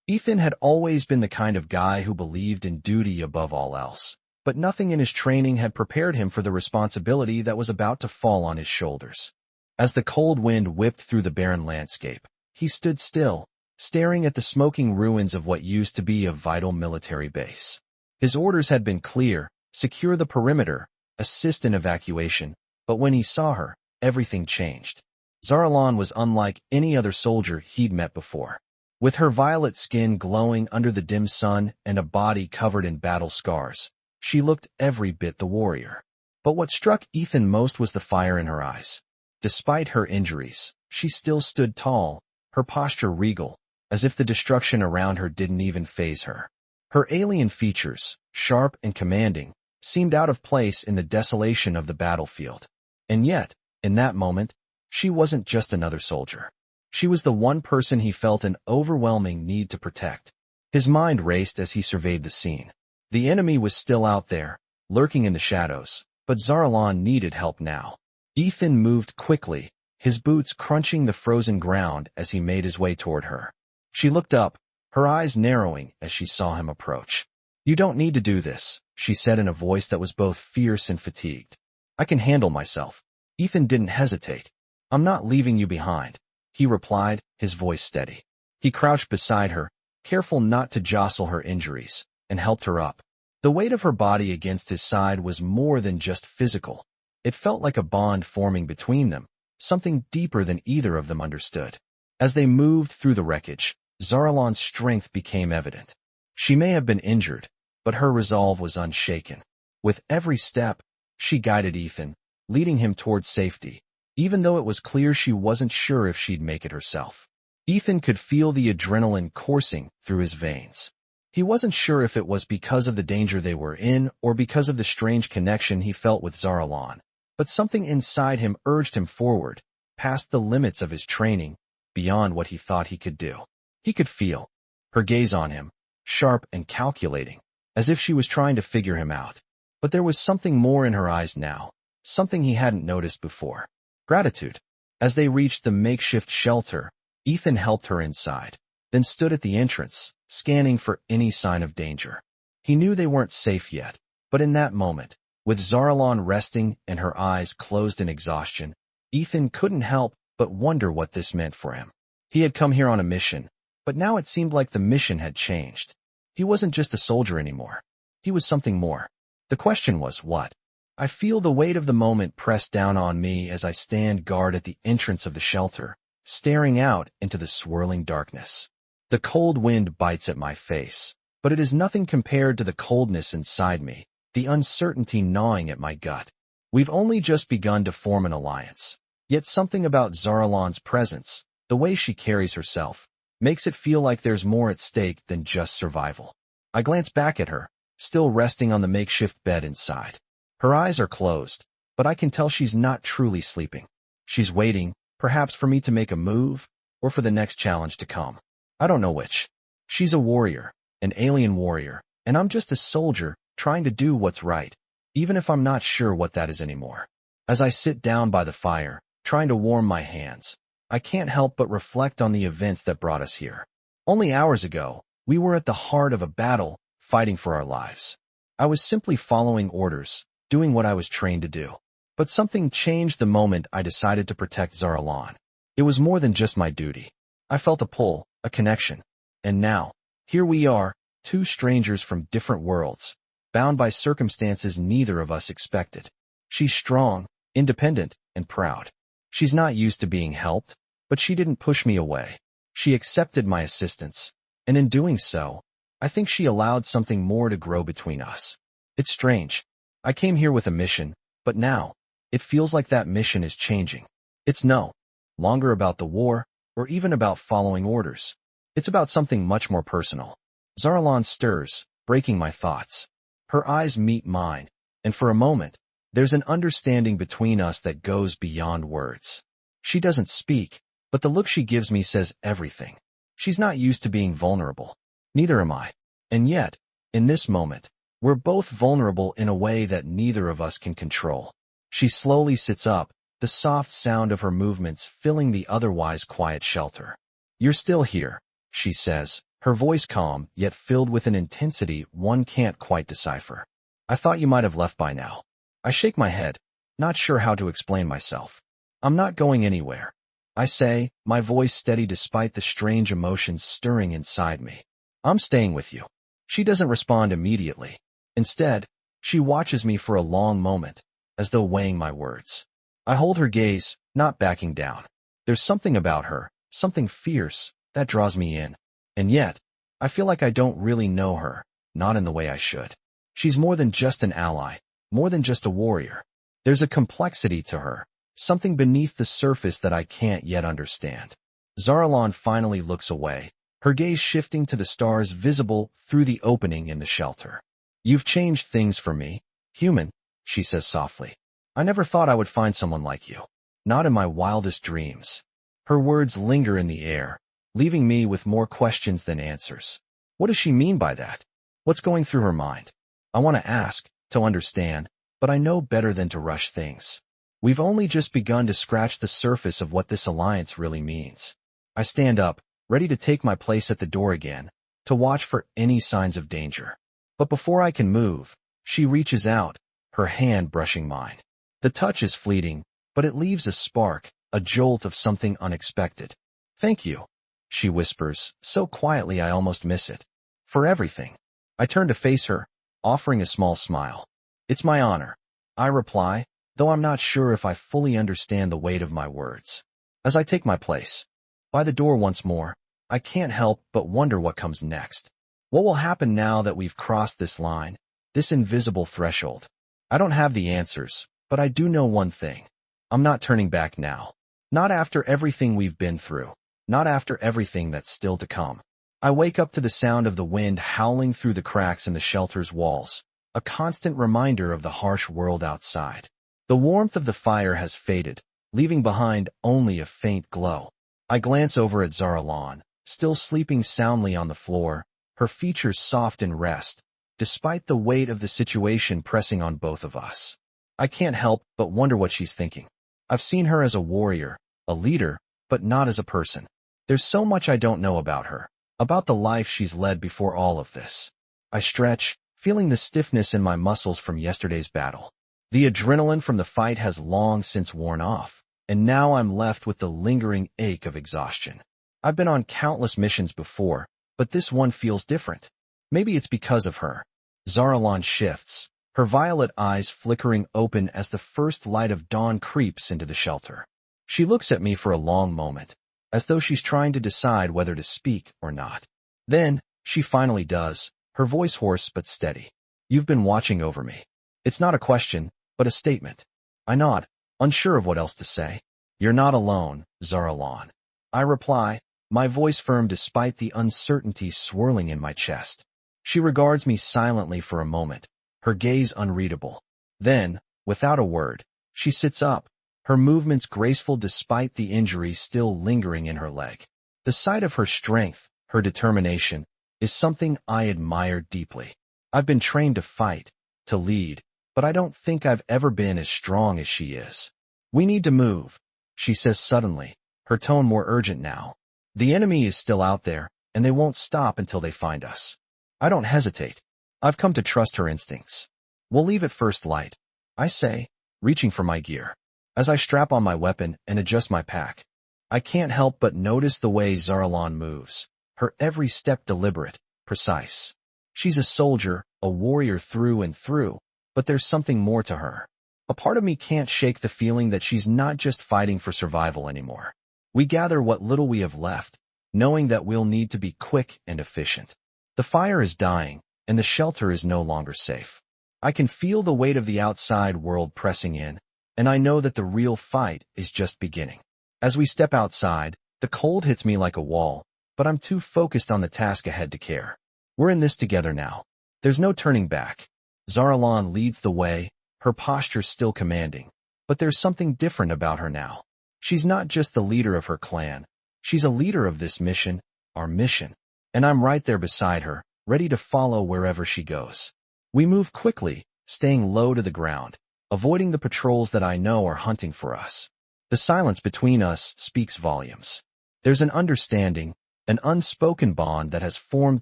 Ethan had always been the kind of guy who believed in duty above all else, but nothing in his training had prepared him for the responsibility that was about to fall on his shoulders. As the cold wind whipped through the barren landscape, he stood still, staring at the smoking ruins of what used to be a vital military base. His orders had been clear: secure the perimeter, assist in evacuation, but when he saw her, everything changed. Zarlan was unlike any other soldier he'd met before. With her violet skin glowing under the dim sun and a body covered in battle scars, she looked every bit the warrior. But what struck Ethan most was the fire in her eyes. Despite her injuries, she still stood tall, her posture regal, as if the destruction around her didn't even faze her. Her alien features, sharp and commanding, seemed out of place in the desolation of the battlefield. And yet, in that moment, she wasn't just another soldier. She was the one person he felt an overwhelming need to protect. His mind raced as he surveyed the scene. The enemy was still out there, lurking in the shadows, but Zarlan needed help now. Ethan moved quickly, his boots crunching the frozen ground as he made his way toward her. She looked up, her eyes narrowing as she saw him approach. "You don't need to do this," she said in a voice that was both fierce and fatigued. "I can handle myself." Ethan didn't hesitate. "I'm not leaving you behind," he replied, his voice steady. He crouched beside her, careful not to jostle her injuries, and helped her up. The weight of her body against his side was more than just physical. It felt like a bond forming between them, something deeper than either of them understood. As they moved through the wreckage, Zarlan's strength became evident. She may have been injured, but her resolve was unshaken. With every step, she guided Ethan, leading him towards safety, even though it was clear she wasn't sure if she'd make it herself. Ethan could feel the adrenaline coursing through his veins. He wasn't sure if it was because of the danger they were in or because of the strange connection he felt with Zarlan, but something inside him urged him forward, past the limits of his training, beyond what he thought he could do. He could feel her gaze on him, sharp and calculating, as if she was trying to figure him out. But there was something more in her eyes now, something he hadn't noticed before. Gratitude. As they reached the makeshift shelter, Ethan helped her inside, then stood at the entrance, scanning for any sign of danger. He knew they weren't safe yet, but in that moment, with Zarlan resting and her eyes closed in exhaustion, Ethan couldn't help but wonder what this meant for him. He had come here on a mission, but now it seemed like the mission had changed. He wasn't just a soldier anymore. He was something more. The question was, what? "I feel the weight of the moment press down on me as I stand guard at the entrance of the shelter, staring out into the swirling darkness. The cold wind bites at my face, but it is nothing compared to the coldness inside me, the uncertainty gnawing at my gut. We've only just begun to form an alliance, yet something about Zarlan's presence, the way she carries herself, makes it feel like there's more at stake than just survival." I glance back at her, still resting on the makeshift bed inside. Her eyes are closed, but I can tell she's not truly sleeping. She's waiting, perhaps for me to make a move, or for the next challenge to come. I don't know which. She's a warrior, an alien warrior, and I'm just a soldier trying to do what's right, even if I'm not sure what that is anymore. As I sit down by the fire, trying to warm my hands, I can't help but reflect on the events that brought us here. Only hours ago, we were at the heart of a battle, fighting for our lives. I was simply following orders, doing what I was trained to do. But something changed the moment I decided to protect Zarlan. It was more than just my duty. I felt a pull, a connection. And now, here we are, two strangers from different worlds, bound by circumstances neither of us expected. She's strong, independent, and proud. She's not used to being helped, but she didn't push me away. She accepted my assistance, and in doing so, I think she allowed something more to grow between us. It's strange. I came here with a mission, but now, it feels like that mission is changing. It's no longer about the war, or even about following orders. It's about something much more personal. Zarlan stirs, breaking my thoughts. Her eyes meet mine, and for a moment, there's an understanding between us that goes beyond words. She doesn't speak, but the look she gives me says everything. She's not used to being vulnerable. Neither am I. And yet, in this moment, we're both vulnerable in a way that neither of us can control. She slowly sits up, the soft sound of her movements filling the otherwise quiet shelter. "You're still here," she says, her voice calm, yet filled with an intensity one can't quite decipher. I thought you might have left by now. I shake my head, not sure how to explain myself. I'm not going anywhere, I say, my voice steady despite the strange emotions stirring inside me. I'm staying with you. She doesn't respond immediately. Instead, she watches me for a long moment, as though weighing my words. I hold her gaze, not backing down. There's something about her, something fierce, that draws me in. And yet, I feel like I don't really know her, not in the way I should. She's more than just an ally, more than just a warrior. There's a complexity to her, something beneath the surface that I can't yet understand. Zaralon finally looks away, her gaze shifting to the stars visible through the opening in the shelter. You've changed things for me, human, she says softly. I never thought I would find someone like you. Not in my wildest dreams. Her words linger in the air, leaving me with more questions than answers. What does she mean by that? What's going through her mind? I want to ask, to understand, but I know better than to rush things. We've only just begun to scratch the surface of what this alliance really means. I stand up, ready to take my place at the door again, to watch for any signs of danger. But before I can move, she reaches out, her hand brushing mine. The touch is fleeting, but it leaves a spark, a jolt of something unexpected. Thank you, she whispers, so quietly I almost miss it. For everything. I turn to face her, offering a small smile. It's my honor, I reply, though I'm not sure if I fully understand the weight of my words. As I take my place by the door once more, I can't help but wonder what comes next. What will happen now that we've crossed this line, this invisible threshold? I don't have the answers, but I do know one thing. I'm not turning back now. Not after everything we've been through. Not after everything that's still to come. I wake up to the sound of the wind howling through the cracks in the shelter's walls, a constant reminder of the harsh world outside. The warmth of the fire has faded, leaving behind only a faint glow. I glance over at Zaralon, still sleeping soundly on the floor, her features soft in rest, despite the weight of the situation pressing on both of us. I can't help but wonder what she's thinking. I've seen her as a warrior, a leader, but not as a person. There's so much I don't know about her, about the life she's led before all of this. I stretch, feeling the stiffness in my muscles from yesterday's battle. The adrenaline from the fight has long since worn off, and now I'm left with the lingering ache of exhaustion. I've been on countless missions before, but this one feels different. Maybe it's because of her. Zaralon shifts, her violet eyes flickering open as the first light of dawn creeps into the shelter. She looks at me for a long moment, as though she's trying to decide whether to speak or not. Then, she finally does, her voice hoarse but steady. You've been watching over me. It's not a question, but a statement. I nod, unsure of what else to say. You're not alone, Zaralon. I reply, my voice firm despite the uncertainty swirling in my chest. She regards me silently for a moment, her gaze unreadable. Then, without a word, she sits up, her movements graceful despite the injury still lingering in her leg. The sight of her strength, her determination, is something I admire deeply. I've been trained to fight, to lead, but I don't think I've ever been as strong as she is. We need to move, she says suddenly, her tone more urgent now. The enemy is still out there, and they won't stop until they find us. I don't hesitate. I've come to trust her instincts. We'll leave at first light, I say, reaching for my gear. As I strap on my weapon and adjust my pack, I can't help but notice the way Zaralon moves, her every step deliberate, precise. She's a soldier, a warrior through and through, but there's something more to her. A part of me can't shake the feeling that she's not just fighting for survival anymore. We gather what little we have left, knowing that we'll need to be quick and efficient. The fire is dying, and the shelter is no longer safe. I can feel the weight of the outside world pressing in, and I know that the real fight is just beginning. As we step outside, the cold hits me like a wall, but I'm too focused on the task ahead to care. We're in this together now. There's no turning back. Zaralon leads the way, her posture still commanding, but there's something different about her now. She's not just the leader of her clan, she's a leader of this mission, our mission, and I'm right there beside her, ready to follow wherever she goes. We move quickly, staying low to the ground, avoiding the patrols that I know are hunting for us. The silence between us speaks volumes. There's an understanding, an unspoken bond that has formed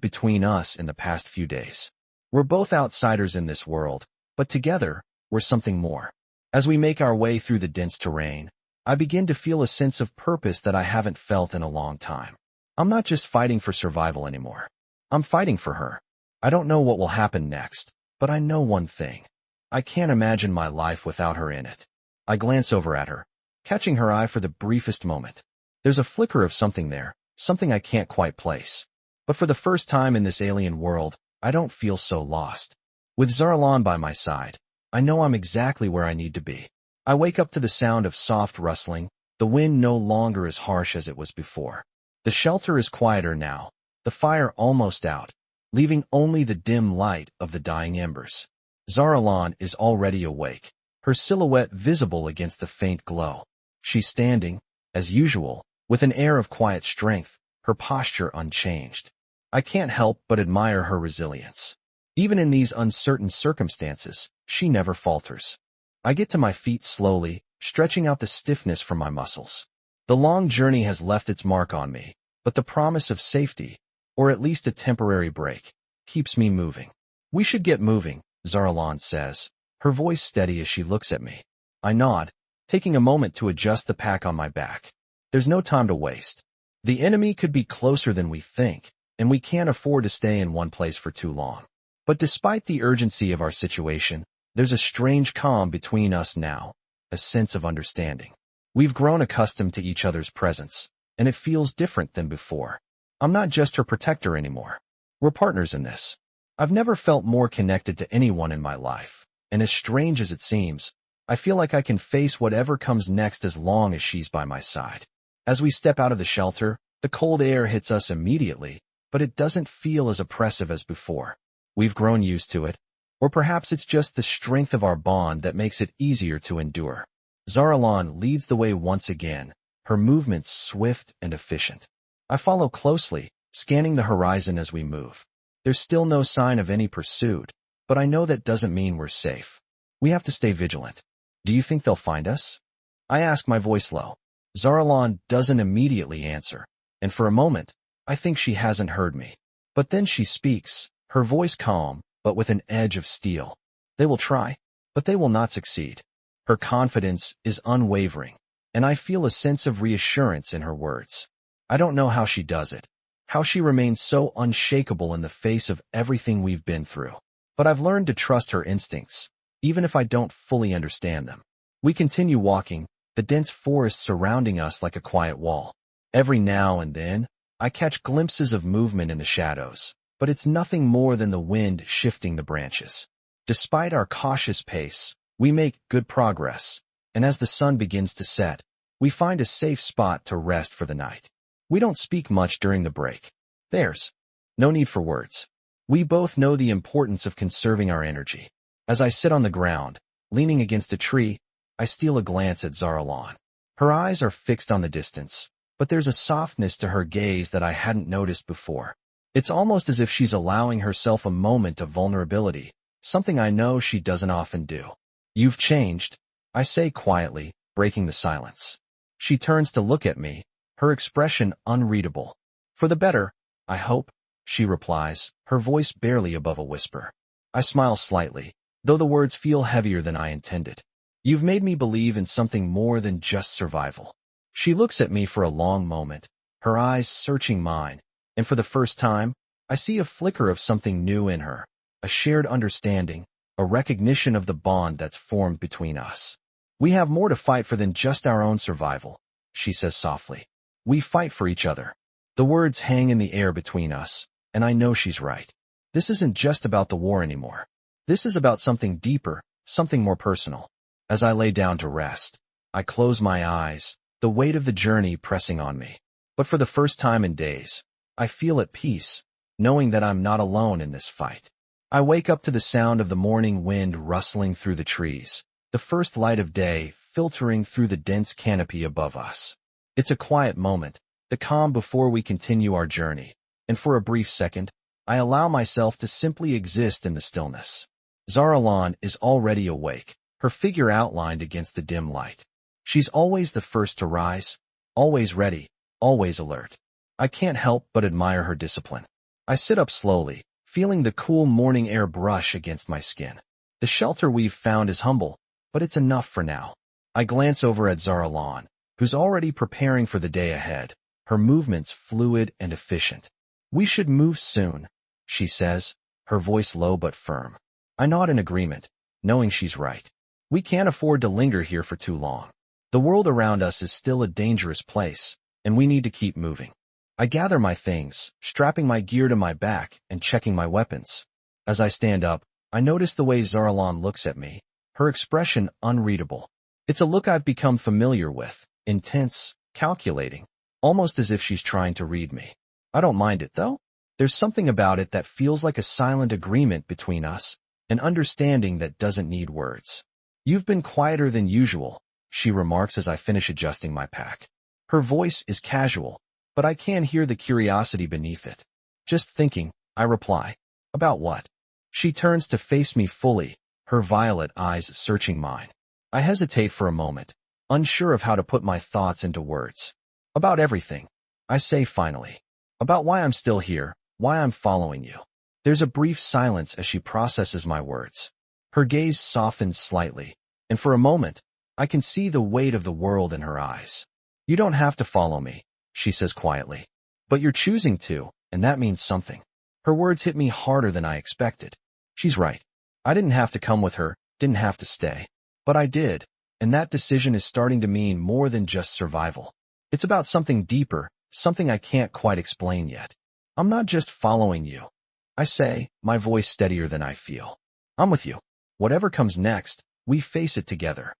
between us in the past few days. We're both outsiders in this world, but together, we're something more. As we make our way through the dense terrain, I begin to feel a sense of purpose that I haven't felt in a long time. I'm not just fighting for survival anymore. I'm fighting for her. I don't know what will happen next, but I know one thing. I can't imagine my life without her in it. I glance over at her, catching her eye for the briefest moment. There's a flicker of something there, something I can't quite place. But for the first time in this alien world, I don't feel so lost. With Zarlan by my side, I know I'm exactly where I need to be. I wake up to the sound of soft rustling, the wind no longer as harsh as it was before. The shelter is quieter now, the fire almost out, leaving only the dim light of the dying embers. Zarlan is already awake, her silhouette visible against the faint glow. She's standing, as usual, with an air of quiet strength, her posture unchanged. I can't help but admire her resilience. Even in these uncertain circumstances, she never falters. I get to my feet slowly, stretching out the stiffness from my muscles. The long journey has left its mark on me, but the promise of safety, or at least a temporary break, keeps me moving. We should get moving, Zarlan says, her voice steady as she looks at me. I nod, taking a moment to adjust the pack on my back. There's no time to waste. The enemy could be closer than we think, and we can't afford to stay in one place for too long. But despite the urgency of our situation, there's a strange calm between us now, a sense of understanding. We've grown accustomed to each other's presence, and it feels different than before. I'm not just her protector anymore. We're partners in this. I've never felt more connected to anyone in my life, and as strange as it seems, I feel like I can face whatever comes next as long as she's by my side. As we step out of the shelter, the cold air hits us immediately, but it doesn't feel as oppressive as before. We've grown used to it, or perhaps it's just the strength of our bond that makes it easier to endure. Zarlan leads the way once again, her movements swift and efficient. I follow closely, scanning the horizon as we move. There's still no sign of any pursuit, but I know that doesn't mean we're safe. We have to stay vigilant. Do you think they'll find us? I ask, my voice low. Zarlan doesn't immediately answer, and for a moment, I think she hasn't heard me. But then she speaks, her voice calm, but with an edge of steel. They will try, but they will not succeed. Her confidence is unwavering, and I feel a sense of reassurance in her words. I don't know how she does it, how she remains so unshakable in the face of everything we've been through. But I've learned to trust her instincts, even if I don't fully understand them. We continue walking, the dense forest surrounding us like a quiet wall. Every now and then, I catch glimpses of movement in the shadows, but it's nothing more than the wind shifting the branches. Despite our cautious pace, we make good progress, and as the sun begins to set, we find a safe spot to rest for the night. We don't speak much during the break. There's no need for words. We both know the importance of conserving our energy. As I sit on the ground, leaning against a tree, I steal a glance at Zarlan. Her eyes are fixed on the distance, but there's a softness to her gaze that I hadn't noticed before. It's almost as if she's allowing herself a moment of vulnerability, something I know she doesn't often do. You've changed, I say quietly, breaking the silence. She turns to look at me, her expression unreadable. For the better, I hope, she replies, her voice barely above a whisper. I smile slightly, though the words feel heavier than I intended. You've made me believe in something more than just survival. She looks at me for a long moment, her eyes searching mine, and for the first time, I see a flicker of something new in her, a shared understanding, a recognition of the bond that's formed between us. We have more to fight for than just our own survival, she says softly. We fight for each other. The words hang in the air between us, and I know she's right. This isn't just about the war anymore. This is about something deeper, something more personal. As I lay down to rest, I close my eyes, the weight of the journey pressing on me. But for the first time in days, I feel at peace, knowing that I'm not alone in this fight. I wake up to the sound of the morning wind rustling through the trees, the first light of day filtering through the dense canopy above us. It's a quiet moment, the calm before we continue our journey, and for a brief second, I allow myself to simply exist in the stillness. Zarlan is already awake, her figure outlined against the dim light. She's always the first to rise, always ready, always alert. I can't help but admire her discipline. I sit up slowly, feeling the cool morning air brush against my skin. The shelter we've found is humble, but it's enough for now. I glance over at Zaralan, who's already preparing for the day ahead, her movements fluid and efficient. We should move soon, she says, her voice low but firm. I nod in agreement, knowing she's right. We can't afford to linger here for too long. The world around us is still a dangerous place, and we need to keep moving. I gather my things, strapping my gear to my back and checking my weapons. As I stand up, I notice the way Zaralan looks at me, her expression unreadable. It's a look I've become familiar with, intense, calculating, almost as if she's trying to read me. I don't mind it, though. There's something about it that feels like a silent agreement between us, an understanding that doesn't need words. You've been quieter than usual, she remarks as I finish adjusting my pack. Her voice is casual, but I can hear the curiosity beneath it. Just thinking, I reply. About what? She turns to face me fully, her violet eyes searching mine. I hesitate for a moment, unsure of how to put my thoughts into words. About everything, I say finally. About why I'm still here, why I'm following you. There's a brief silence as she processes my words. Her gaze softens slightly, and for a moment, I can see the weight of the world in her eyes. You don't have to follow me, she says quietly. But you're choosing to, and that means something. Her words hit me harder than I expected. She's right. I didn't have to come with her, didn't have to stay. But I did, and that decision is starting to mean more than just survival. It's about something deeper, something I can't quite explain yet. I'm not just following you, I say, my voice steadier than I feel. I'm with you. Whatever comes next, we face it together.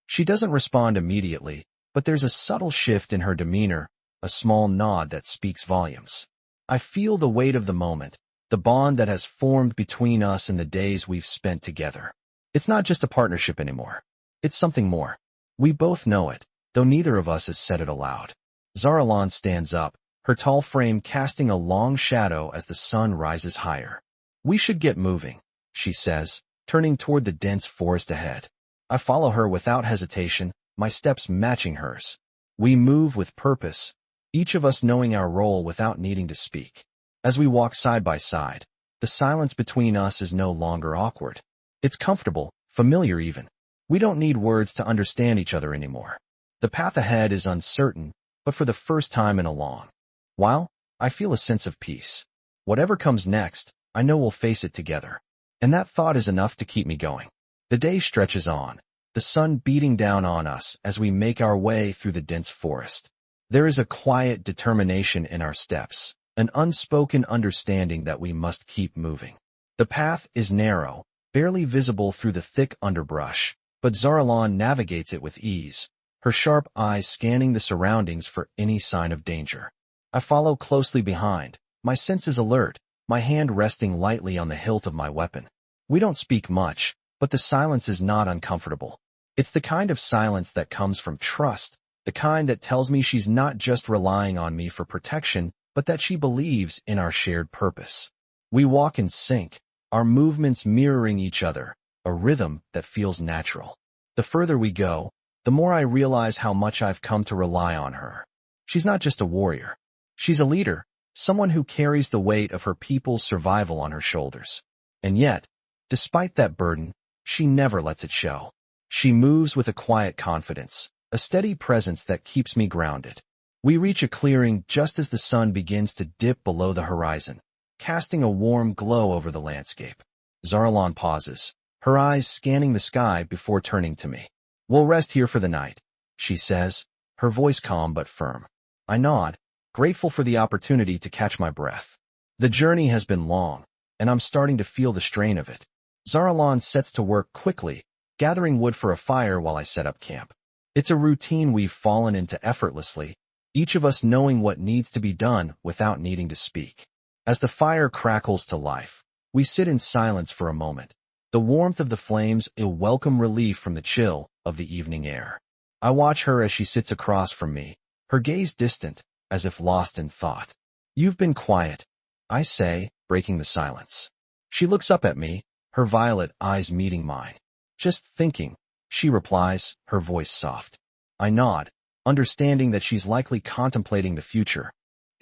She doesn't respond immediately, but there's a subtle shift in her demeanor, a small nod that speaks volumes. I feel the weight of the moment, the bond that has formed between us in the days we've spent together. It's not just a partnership anymore. It's something more. We both know it, though neither of us has said it aloud. Zaralan stands up, her tall frame casting a long shadow as the sun rises higher. We should get moving, she says, turning toward the dense forest ahead. I follow her without hesitation, my steps matching hers. We move with purpose, each of us knowing our role without needing to speak. As we walk side by side, the silence between us is no longer awkward. It's comfortable, familiar even. We don't need words to understand each other anymore. The path ahead is uncertain, but for the first time in a long while, I feel a sense of peace. Whatever comes next, I know we'll face it together. And that thought is enough to keep me going. The day stretches on, the sun beating down on us as we make our way through the dense forest. There is a quiet determination in our steps, an unspoken understanding that we must keep moving. The path is narrow, barely visible through the thick underbrush, but Zaralan navigates it with ease, her sharp eyes scanning the surroundings for any sign of danger. I follow closely behind, my senses alert, my hand resting lightly on the hilt of my weapon. We don't speak much, but the silence is not uncomfortable. It's the kind of silence that comes from trust, the kind that tells me she's not just relying on me for protection, but that she believes in our shared purpose. We walk in sync, our movements mirroring each other, a rhythm that feels natural. The further we go, the more I realize how much I've come to rely on her. She's not just a warrior. She's a leader, someone who carries the weight of her people's survival on her shoulders. And yet, despite that burden, she never lets it show. She moves with a quiet confidence, a steady presence that keeps me grounded. We reach a clearing just as the sun begins to dip below the horizon, casting a warm glow over the landscape. Zaralan pauses, her eyes scanning the sky before turning to me. We'll rest here for the night, she says, her voice calm but firm. I nod, grateful for the opportunity to catch my breath. The journey has been long, and I'm starting to feel the strain of it. Zaralan sets to work quickly, gathering wood for a fire while I set up camp. It's a routine we've fallen into effortlessly, each of us knowing what needs to be done without needing to speak. As the fire crackles to life, we sit in silence for a moment, the warmth of the flames a welcome relief from the chill of the evening air. I watch her as she sits across from me, her gaze distant, as if lost in thought. You've been quiet, I say, breaking the silence. She looks up at me, her violet eyes meeting mine. Just thinking, she replies, her voice soft. I nod, understanding that she's likely contemplating the future.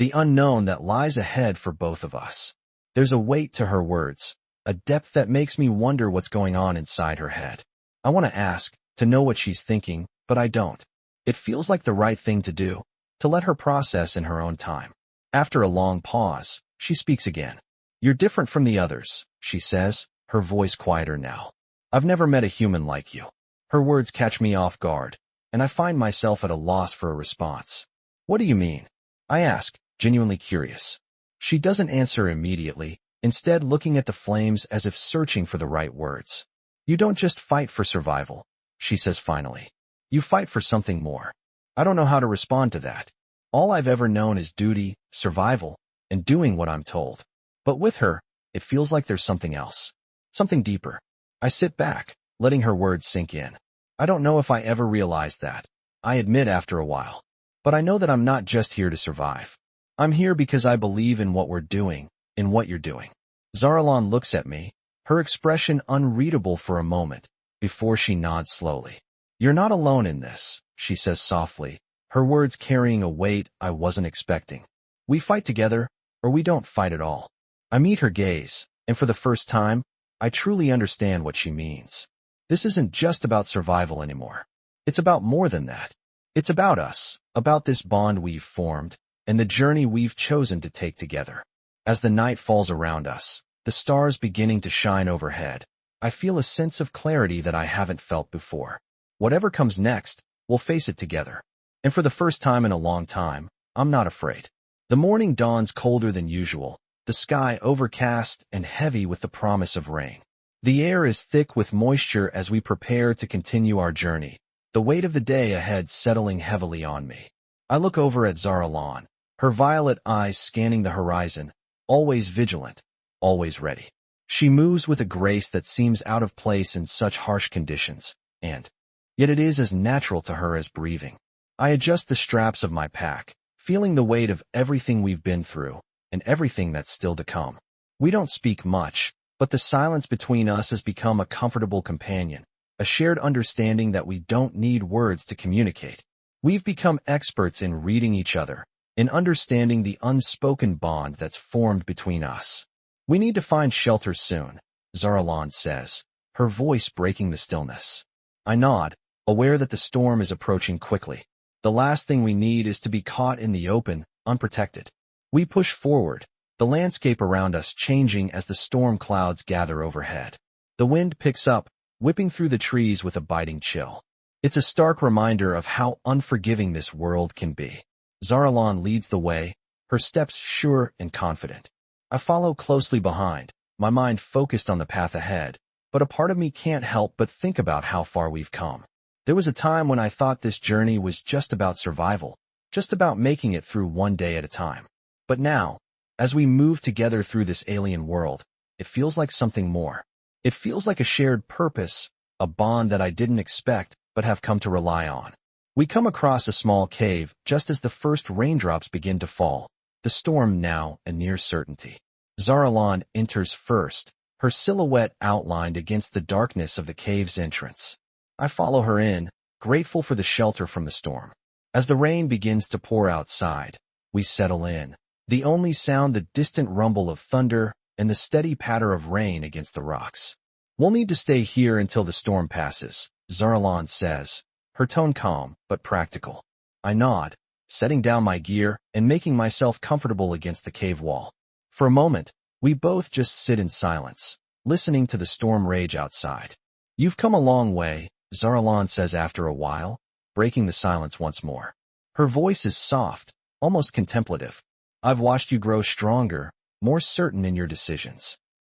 the unknown that lies ahead for both of us. There's a weight to her words, a depth that makes me wonder what's going on inside her head. I want to ask, to know what she's thinking, but I don't. It feels like the right thing to do, to let her process in her own time. After a long pause, she speaks again. You're different from the others, she says, her voice quieter now. I've never met a human like you. Her words catch me off guard, and I find myself at a loss for a response. What do you mean? I ask, genuinely curious. She doesn't answer immediately, instead looking at the flames as if searching for the right words. You don't just fight for survival, she says finally. You fight for something more. I don't know how to respond to that. All I've ever known is duty, survival, and doing what I'm told. But with her, it feels like there's something else. Something deeper. I sit back, letting her words sink in. I don't know if I ever realized that. I admit after a while. But I know that I'm not just here to survive. I'm here because I believe in what we're doing, in what you're doing. Zaralon looks at me, her expression unreadable for a moment, before she nods slowly. You're not alone in this, she says softly, her words carrying a weight I wasn't expecting. We fight together, or we don't fight at all. I meet her gaze, and for the first time, I truly understand what she means. This isn't just about survival anymore. It's about more than that. It's about us, about this bond we've formed, and the journey we've chosen to take together. As the night falls around us, the stars beginning to shine overhead, I feel a sense of clarity that I haven't felt before. Whatever comes next, we'll face it together. And for the first time in a long time, I'm not afraid. The morning dawns colder than usual, the sky overcast and heavy with the promise of rain. The air is thick with moisture as we prepare to continue our journey, the weight of the day ahead settling heavily on me. I look over at Zaralon, her violet eyes scanning the horizon, always vigilant, always ready. She moves with a grace that seems out of place in such harsh conditions, and yet it is as natural to her as breathing. I adjust the straps of my pack, feeling the weight of everything we've been through, and everything that's still to come. We don't speak much, but the silence between us has become a comfortable companion, a shared understanding that we don't need words to communicate. We've become experts in reading each other, in understanding the unspoken bond that's formed between us. We need to find shelter soon, Zaralon says, her voice breaking the stillness. I nod, aware that the storm is approaching quickly. The last thing we need is to be caught in the open, unprotected. We push forward, the landscape around us changing as the storm clouds gather overhead. The wind picks up, whipping through the trees with a biting chill. It's a stark reminder of how unforgiving this world can be. Zaralon leads the way, her steps sure and confident. I follow closely behind, my mind focused on the path ahead, but a part of me can't help but think about how far we've come. There was a time when I thought this journey was just about survival, just about making it through one day at a time. But now, as we move together through this alien world, it feels like something more. It feels like a shared purpose, a bond that I didn't expect but have come to rely on. We come across a small cave just as the first raindrops begin to fall, the storm now a near certainty. Zaralon enters first, her silhouette outlined against the darkness of the cave's entrance. I follow her in, grateful for the shelter from the storm. As the rain begins to pour outside, we settle in, the only sound the distant rumble of thunder and the steady patter of rain against the rocks. We'll need to stay here until the storm passes, Zaralon says, her tone calm but practical. I nod, setting down my gear and making myself comfortable against the cave wall. For a moment, we both just sit in silence, listening to the storm rage outside. You've come a long way, Zaralon says after a while, breaking the silence once more. Her voice is soft, almost contemplative. I've watched you grow stronger, more certain in your decisions.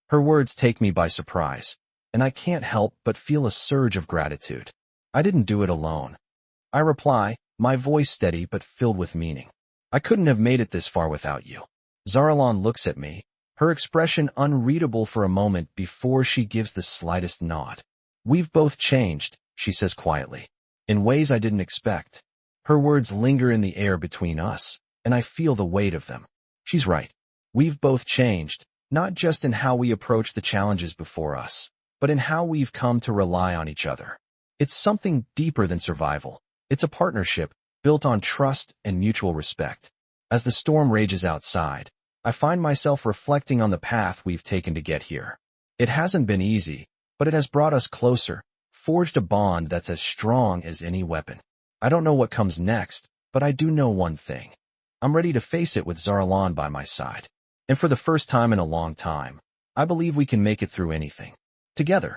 Her words take me by surprise, and I can't help but feel a surge of gratitude. I didn't do it alone. I reply, my voice steady but filled with meaning. I couldn't have made it this far without you. Zaralon looks at me, her expression unreadable for a moment before she gives the slightest nod. We've both changed, she says quietly, in ways I didn't expect. Her words linger in the air between us, and I feel the weight of them. She's right. We've both changed, not just in how we approach the challenges before us, but in how we've come to rely on each other. It's something deeper than survival. It's a partnership built on trust and mutual respect. As the storm rages outside, I find myself reflecting on the path we've taken to get here. It hasn't been easy, but it has brought us closer, forged a bond that's as strong as any weapon. I don't know what comes next, but I do know one thing. I'm ready to face it with Zarlan by my side. And for the first time in a long time, I believe we can make it through anything. Together.